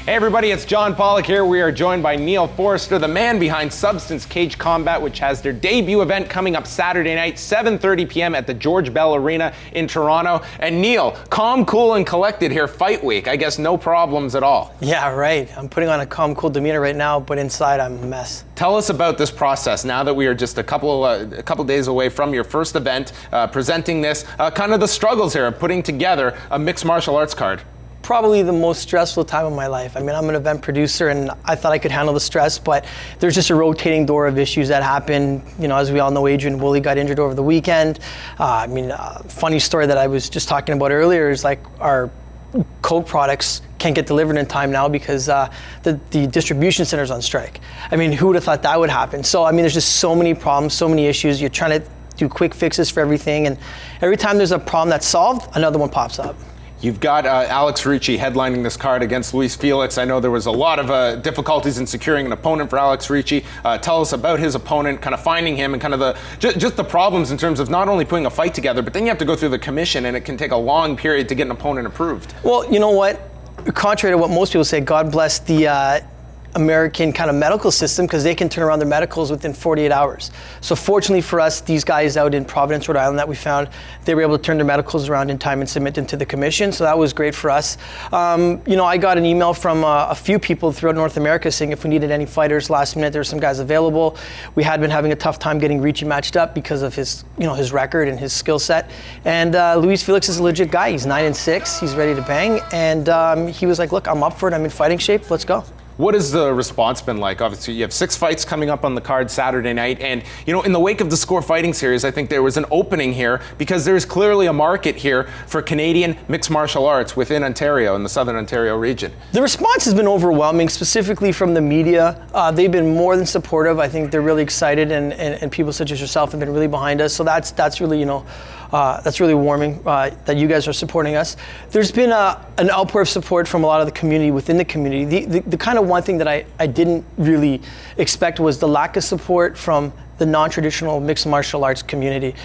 Hey everybody, it's John Pollock here. We are joined by Neil Forrester, the man behind Substance Cage Combat, which has their debut event coming up Saturday night, 7:30 p.m. at the George Bell Arena in Toronto. And Neil, calm, cool, and collected here, fight week. I guess no problems at all. Yeah, right. I'm putting on a calm, cool demeanor right now, but inside I'm a mess. Tell us about this process now that we are just a couple days away from your first event, presenting this, kind of the struggles here of putting together a mixed martial arts card. Probably the most stressful time of my life. I mean, I'm an event producer and I thought I could handle the stress, but there's just a rotating door of issues that happen. You know, as we all know, Adrian Woolley got injured over the weekend. Funny story that I was just talking about earlier is like our Coke products can't get delivered in time now because the distribution center's on strike. I mean, who would have thought that would happen? So, I mean, there's just so many problems, so many issues. You're trying to do quick fixes for everything, and every time there's a problem that's solved, another one pops up. You've got Alex Ricci headlining this card against Luis Felix. I know there was a lot of difficulties in securing an opponent for Alex Ricci. Tell us about his opponent, kind of finding him, and kind of just the problems in terms of not only putting a fight together, but then you have to go through the commission, and it can take a long period to get an opponent approved. Well, you know what? Contrary to what most people say, God bless the American kind of medical system, because they can turn around their medicals within 48 hours. So fortunately for us, these guys out in Providence, Rhode Island that we found, they were able to turn their medicals around in time and submit them to the commission. So that was great for us. I got an email from a few people throughout North America saying if we needed any fighters last minute, there were some guys available. We had been having a tough time getting Ricci matched up because of his record and his skill set. And Luis Felix is a legit guy. He's 9-6. He's ready to bang. And he was like, look, I'm up for it. I'm in fighting shape. Let's go. What has the response been like? Obviously, you have 6 fights coming up on the card Saturday night, and in the wake of the Score Fighting Series, I think there was an opening here because there's clearly a market here for Canadian mixed martial arts within Ontario, in the Southern Ontario region. The response has been overwhelming, specifically from the media. They've been more than supportive. I think they're really excited, and people such as yourself have been really behind us. So that's really, that's really warming that you guys are supporting us. There's been an outpour of support from a lot of the community within the community. The kind of one thing that I didn't really expect was the lack of support from the non-traditional mixed martial arts community.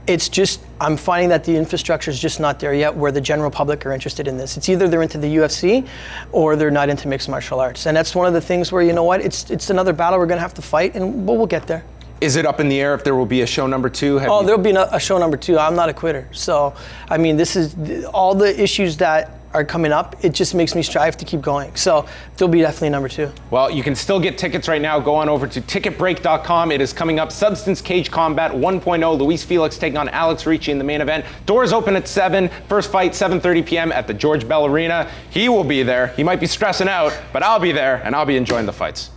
It's just, I'm finding that the infrastructure is just not there yet where the general public are interested in this. It's either they're into the UFC or they're not into mixed martial arts. And that's one of the things where, it's another battle we're gonna have to fight, but we'll get there. Is it up in the air if there will be a show number 2? There'll be a show number 2. I'm not a quitter. So, I mean, this is all the issues that are coming up. It just makes me strive to keep going. So there'll be definitely number 2. Well, you can still get tickets right now. Go on over to ticketbreak.com. It is coming up. Substance Cage Combat 1.0. Luis Felix taking on Alex Ricci in the main event. Doors open at 7. First fight, 7:30 p.m. at the George Bell Arena. He will be there. He might be stressing out, but I'll be there, and I'll be enjoying the fights.